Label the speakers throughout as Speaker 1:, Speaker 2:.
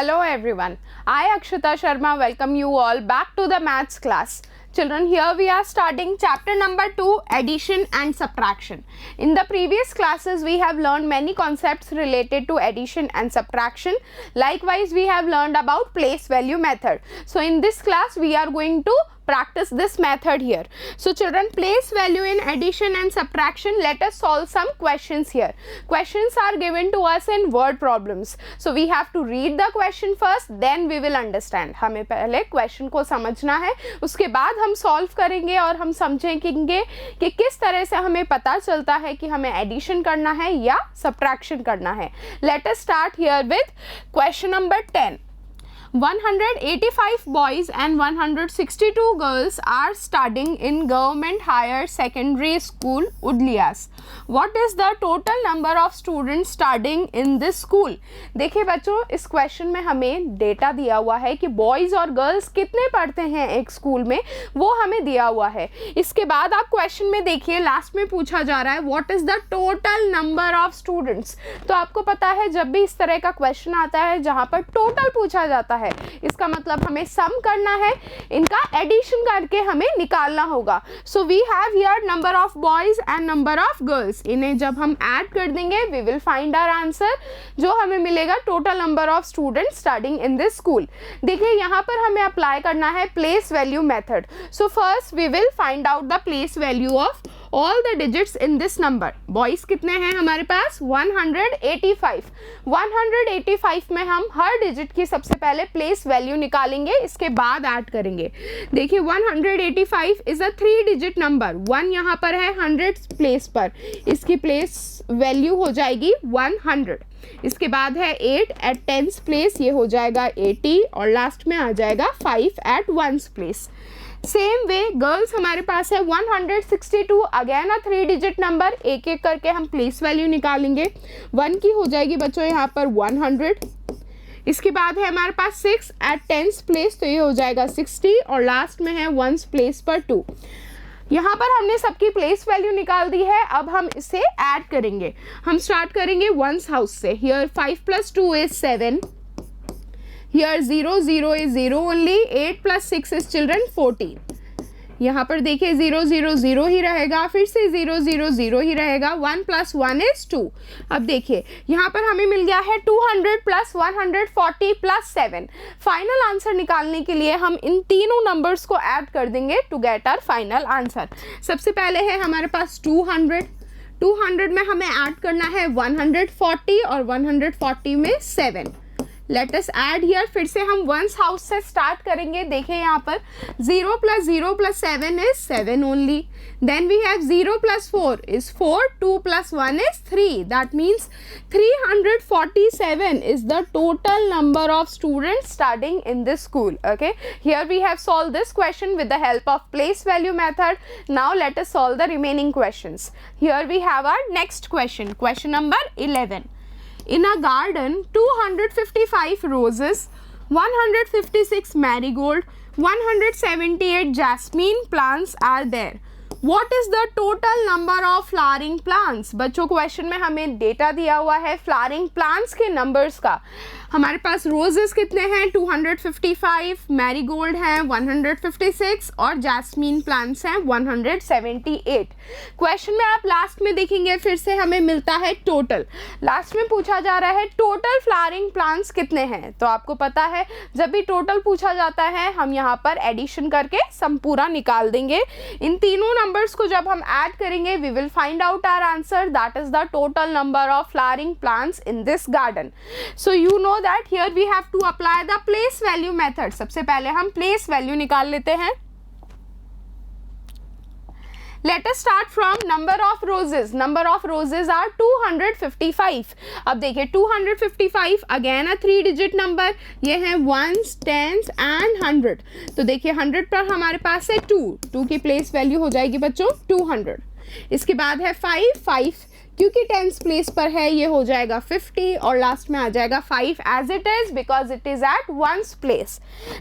Speaker 1: Hello everyone, I Akshita Sharma welcome you all back to the maths class. Children, here we are starting chapter number 2, addition and subtraction. In the previous classes we have learned many concepts related to addition and subtraction. Likewise we have learned about place value method. So in this class we are going to practice this method here. So children, place value in addition and subtraction, let us solve some questions here. Questions are given to us in word problems. So we have to read the question first, then we will understand. हमें पहले question को समझना है, उसके बाद हम solve करेंगे और हम समझेंगे कि किस तरह से हमें पता चलता है कि हमें addition करना है या subtraction करना है. Let us start here with question number 10. 185 boys and 162 girls are studying in government higher secondary school Udlias. What is the total number of students studying in this school? देखिए बच्चों, इस question में हमें data दिया हुआ है कि boys और गर्ल्स कितने पढ़ते हैं एक स्कूल में, वो हमें दिया हुआ है. इसके बाद आप क्वेश्चन में देखिए, लास्ट में पूछा जा रहा है what is the total number of students. तो आपको पता है जब भी इस तरह का क्वेश्चन आता है जहाँ पर टोटल पूछा जाता है, इसका मतलब हमें सम करना है, इनका एडिशन करके हमें निकालना होगा. So we have here number of boys and number of girls. इन्हें जब हम ऐड कर देंगे we will find our answer, जो हमें मिलेगा total number of students studying in this school. देखिए यहाँ पर हमें अप्लाई करना है place value method. So first we will find out the place value of all the digits in this number. Boys कितने हैं हमारे पास? 185. 185 में हम हर डिजिट की सबसे पहले प्लेस वैल्यू निकालेंगे, इसके बाद ऐड करेंगे. देखिए 185 इज अ 3 डिजिट नंबर. 1 यहाँ पर है 100 प्लेस पर, इसकी प्लेस वैल्यू हो जाएगी 100. इसके बाद है 8 एट 10th प्लेस, ये हो जाएगा 80 और लास्ट में आ जाएगा 5 at 1st place. Same way girls हमारे पास है 162, अगेन अ 3 डिजिट नंबर. एक एक करके हम प्लेस वैल्यू निकालेंगे. 1 की हो जाएगी बच्चों यहाँ पर 100. इसके बाद है हमारे पास 6 एट 10th प्लेस, तो ये हो जाएगा 60 और लास्ट में है 1st प्लेस पर 2. यहाँ पर हमने सबकी प्लेस वैल्यू निकाल दी है. अब हम इसे ऐड करेंगे. हम स्टार्ट करेंगे 1st हाउस से. Here 5 + 2 is 7. Here 0 0 is 0 only. 8 + 6 is children 14. यहाँ पर देखिए 0 0 0 ही रहेगा, फिर से 0 0 0 ही रहेगा. 1 + 1 is 2. अब देखिए यहाँ पर हमें मिल गया है 200 + 140 + 7. फाइनल आंसर निकालने के लिए हम इन तीनों नंबर्स को ऐड कर देंगे to get our final answer. सबसे पहले है हमारे पास 200. 200 में हमें ऐड करना है 140 और 140 में 7. Let us add here. फिर से हम 1st हाउस से स्टार्ट करेंगे. देखिए यहाँ पर 0 + 0 + 7 is 7 only. Then we have 0 + 4 is 4. 2 + 1 is 3. That means 347 is the total number of students studying in this school. Okay, here we have solved this question with the help of place value method. Now let us solve the remaining questions. Here we have our next question, question number 11. In a garden, 255 roses, 156 marigold, 178 jasmine plants are there. What is the total number of flowering plants? बच्चों question में हमें data दिया हुआ है flowering plants के numbers का. हमारे पास roses कितने हैं? 255, मैरीगोल्ड हैं 156 और जैस्मीन प्लांट्स हैं 178. क्वेश्चन में आप लास्ट में देखेंगे फिर से हमें मिलता है टोटल. लास्ट में पूछा जा रहा है टोटल फ्लावरिंग प्लांट्स कितने हैं. तो आपको पता है जब भी टोटल पूछा जाता है हम यहाँ पर एडिशन करके सम पूरा निकाल देंगे. इन तीनों नंबर्स को जब हम ऐड करेंगे we will find out our answer, that is the total number of flowering plants in this garden. So you know that here we have to apply the place value method. सबसे पहले हम place value निकाल लेते हैं. Let us start from number of roses. Number of roses are 255. अब देखिए 255 again a 3 digit number. ये है 1s, 10s and 100. तो देखिए 100 पर हमारे पास है 2. 2 की place value हो जाएगी बच्चों 200. इसके बाद है 5. क्योंकि 10th प्लेस पर है ये हो जाएगा 50 और लास्ट में आ जाएगा 5 as it is because it is at 1st place.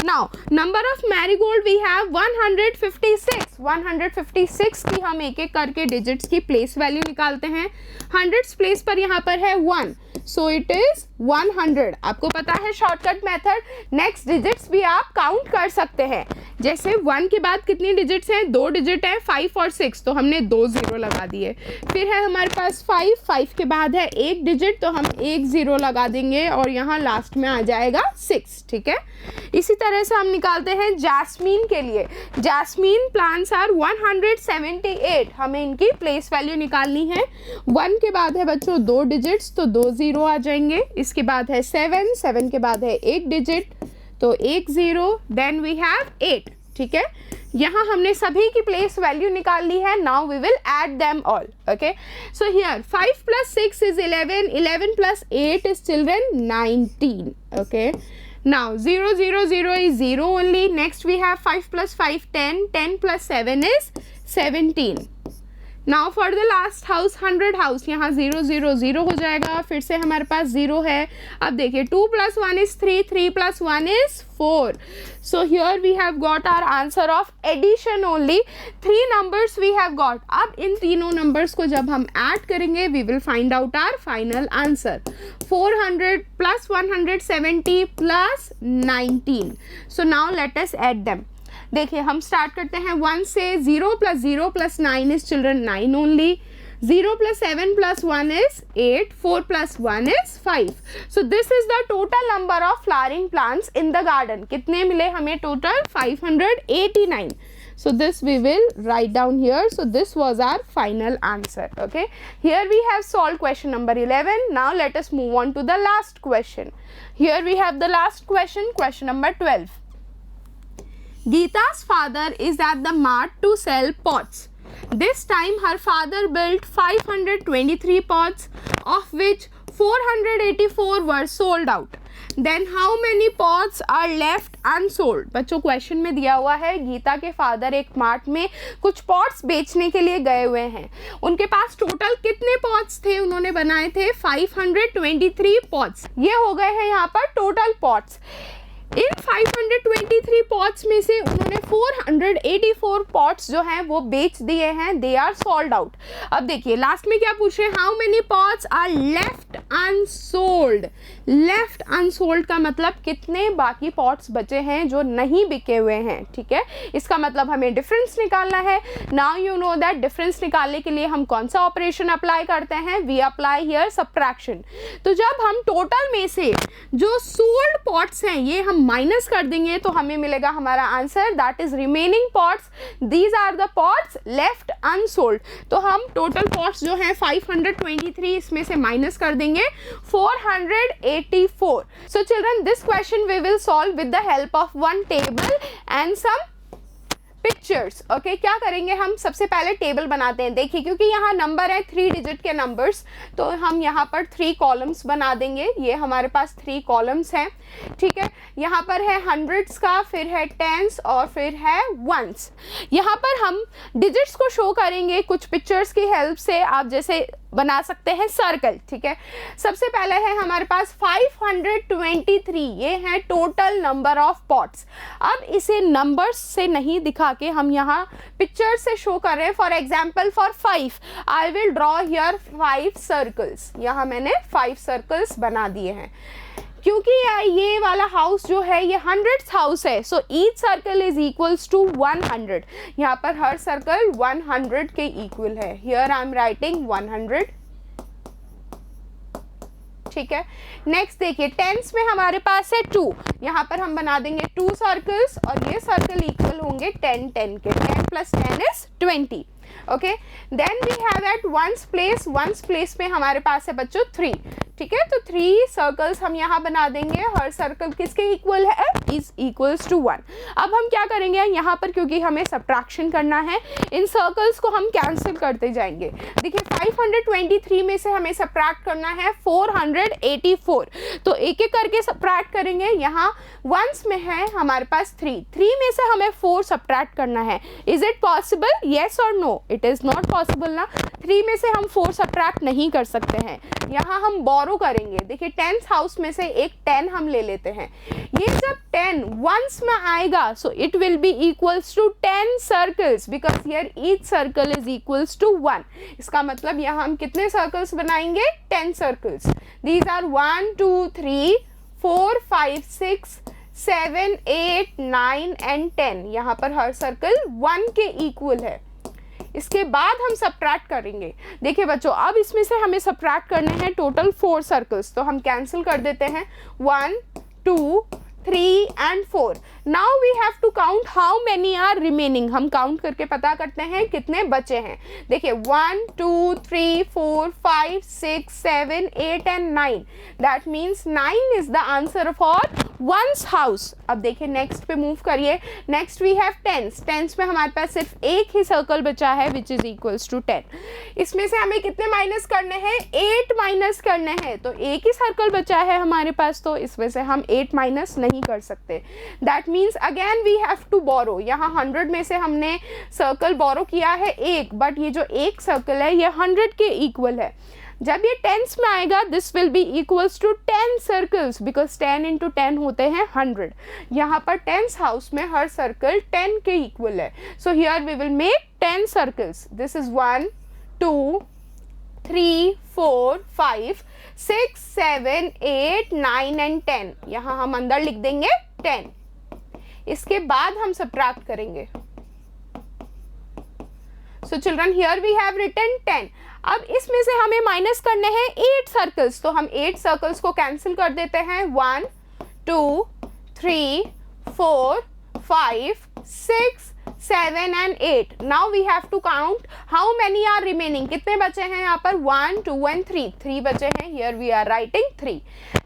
Speaker 1: Now number of marigold we have 156. 156 की हम एक एक करके डिजिट्स की प्लेस वैल्यू निकालते हैं. 100th प्लेस पर यहाँ पर है 1. So it is 100। आपको पता है शॉर्टकट मेथड। नेक्स्ट डिजिट्स भी आप काउंट कर सकते हैं। जैसे 1 के बाद कितनी डिजिट्स हैं, 2 डिजिट है 5 और 6, तो हमने 2 0 लगा दिए। फिर है हमारे पास 5 के बाद है 1 डिजिट, तो हम 1 0 लगा देंगे और यहाँ लास्ट में आ जाएगा 6। ठीक है, इसी तरह से हम निकालते हैं जैस्मीन के लिए। जैस्मीन प्लांट्स आर 178, हमें इनकी प्लेस वैल्यू निकालनी है। 1 के बाद है बच्चों 2 डिजिट्स, तो 2 0 आ जाएंगे। इसके बाद है 7 के बाद है 1 डिजिट, तो 1 0, देन वी हैव 8। ठीक है, यहाँ हमने सभी की प्लेस वैल्यू निकाल ली है। Now we will add them all. Okay, so here 5 + 6 is 11, 11 + 8 is children 19. Okay, now 0 0 0 is 0 only. Next we have 5 + 5 10, 10 + 7 is 17. Now for the last house 100 house, यहाँ 0 0 0 हो जाएगा, फिर से हमारे पास 0 है। अब देखिए 2 + 1 is 3, 3 + 1 is 4. So here we have got our answer of addition only. 3 numbers we have got. अब इन तीनों नंबर्स को जब हम ऐड करेंगे we will find out our final answer. 400 + 170 + 19. So now let us add them. देखिए हम start करते हैं 1 से। 0 + 0 + 9 is children 9 only. 0 + 7 + 1 is 8, 4 + 1 is 5. So this is the total number of flowering plants in the garden. कितने मिले हमें total? 589. So this we will write down here. So this was our final answer. Okay, here we have solved question number 11. Now let us move on to the last question. Here we have the last question, question number 12. Geeta's father is at the mart to sell pots. This time her father built 523 pots, of which 484 were sold out. Then how many pots are left unsold? बच्चों question में दिया हुआ है गीता के father एक mart में कुछ pots बेचने के लिए गए हुए हैं। उनके पास टोटल कितने पॉट्स थे? उन्होंने बनाए थे 523 पॉट्स। ये हो गए हैं यहाँ पर टोटल पॉट्स। इन 523 पॉट्स में से उन्होंने 484 पॉट्स जो हैं वो बेच दिए हैं। They are sold out. अब देखिए लास्ट में क्या पूछ रहे हैं, how many pots are left unsold. Left unsold का मतलब कितने बाकी पॉट्स बचे हैं जो नहीं बिके हुए हैं। ठीक है, इसका मतलब हमें डिफरेंस निकालना है। Now you know that difference निकालने के लिए हम कौन सा ऑपरेशन अप्लाई करते हैं? We apply here subtraction. तो जब हम टोटल में से जो सोल्ड पॉट्स हैं ये हम माइनस कर देंगे तो हमें मिलेगा हमारा answer, that is remaining pots. These are the pots left unsold. तो हम टोटल पॉट्स जो हैं 523 इसमें से माइनस कर देंगे 484. So children, this question we will solve with the help of one table and some pictures. Okay, क्या करेंगे हम? सबसे पहले टेबल बनाते हैं। देखिए क्योंकि यहाँ नंबर है 3 डिजिट के नंबर्स, तो हम यहाँ पर 3 कॉलम्स बना देंगे। ये हमारे पास 3 कॉलम्स हैं। ठीक है, यहाँ पर है हंड्रेड्स का, फिर है टेंस और फिर है वंस। यहाँ पर हम डिजिट्स को शो करेंगे कुछ पिक्चर्स की हेल्प से। आप जैसे बना सकते हैं सर्कल। ठीक है, सबसे पहले है हमारे पास 523, ये है टोटल नंबर ऑफ पॉट्स। अब इसे नंबर्स से नहीं दिखा के हम यहाँ पिक्चर से शो कर रहे हैं। For example for 5 I will draw here 5 circles. यहाँ मैंने 5 सर्कल्स बना दिए हैं। क्योंकि ये वाला हाउस जो है ये 100th हाउस है, so each circle is equals to 100। यहाँ पर हर सर्कल 100 के इक्वल है। Here I am writing 100। ठीक है, नेक्स्ट देखिए टेंस में हमारे पास है 2। यहाँ पर हम बना देंगे 2 सर्कल्स और ये सर्कल इक्वल होंगे 10 10 के। 10 + 10 is 20. Okay, then we have at ones place. Ones place में हमारे पास है बच्चों 3। ठीक है, तो 3 सर्कल्स हम यहाँ बना देंगे। हर सर्कल किसके इक्वल है? Is equals to 1। अब हम क्या करेंगे यहाँ पर, क्योंकि हमें सब्ट्रैक्शन करना है, इन सर्कल्स को हम कैंसिल करते जाएंगे। देखिए 523 में से हमें सब्ट्रैक्ट करना है 484, तो एक एक करके सब्ट्रैक्ट करेंगे। यहाँ वंस में है हमारे पास 3 में से हमें 4 सब्ट्रैक्ट करना है। Is it possible? येस और no? It is not possible ना। 3 में से हम 4 सब्ट्रैक्ट नहीं कर सकते हैं। यहाँ हम बोरो बोरो करेंगे, देखिए 10th हाउस में से एक 10 हम ले लेते हैं, ये जब 10 वंस में आएगा so it will be equals to 10 circles because here each circle is equals to 1। इसका मतलब यहाँ हम कितने सर्कल्स बनाएंगे, 10 सर्कल्स। These are 1 2 3 4 5 6 7 8 9 and 10। यहाँ पर हर सर्कल 1 के इक्वल है। इसके बाद हम सब्ट्रैक्ट करेंगे। देखिए बच्चों, अब इसमें से हमें सब्ट्रैक्ट करने हैं टोटल 4 सर्कल्स, तो हम कैंसिल कर देते हैं 1 2 3 and 4। Now we have to count how many are remaining. हम काउंट करके पता करते हैं कितने बचे हैं। देखिए 1 2 3 4 5 6 7 8 and 9, that means 9 is the answer for ones house. अब देखिए नेक्स्ट पे मूव करिए। Next we have tens. Tens में हमारे पास सिर्फ एक ही सर्कल बचा है विच इज इक्वल्स टू 10। इसमें से हमें कितने माइनस करने हैं, 8 माइनस करने हैं, तो एक ही सर्कल बचा है हमारे पास, तो इसमें से हम 8 माइनस नहीं कर सकते। That means again we have to borrow. यहाँ 100 में से हमने सर्कल बोरो किया है एक, बट ये जो एक सर्कल है ये 100 के इक्वल है। जब ये टेंस में आएगा this will be equals to 10 circles because 10 into 10 होते हैं 100। यहाँ पर टेंस हाउस में हर सर्कल 10 के इक्वल है, so here we will make 10 circles. This is 1 2 3 4 5 6 7 8 9 and 10। यहाँ हम अंदर लिख देंगे 10। इसके बाद हम सब्ट्रैक्ट करेंगे। So children here we have written 10। अब इसमें से हमें माइनस करने हैं 8 सर्कल्स, तो हम 8 सर्कल्स को कैंसिल कर देते हैं। 1 2 3 4 5 6 7 and 8। Now we have to count how many are remaining. कितने बचे हैं यहाँ पर, 1 2 एंड 3, 3 बचे हैं। Here we are writing 3।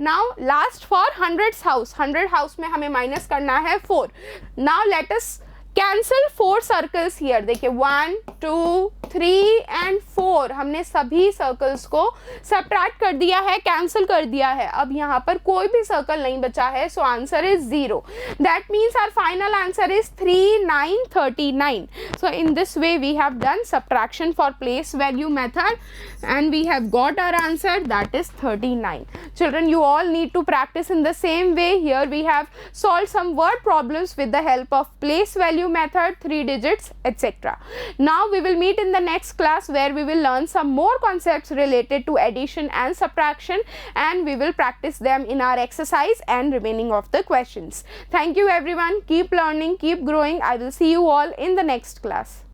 Speaker 1: Now last for 100 house. 100 house में हमें माइनस करना है 4। Now let us cancel 4 circles here. देखिए 1 2 3 एंड 4 हमने सभी सर्कल्स को सब्ट्रैक्ट कर दिया है, कैंसिल कर दिया है। अब यहाँ पर कोई भी सर्कल नहीं बचा है, so answer is 0। That means our final answer is 3 9 39। So in this way we have done subtraction for place value method and we have got our answer, that is 39. Children, you all need to practice in the same way. Here we have solved some word problems with the help of place value method, 3 digits, etc. Now we will meet in the next class where we will learn some more concepts related to addition and subtraction, and we will practice them in our exercise and remaining of the questions. Thank you everyone. Keep learning, keep growing. I will see you all in the next class.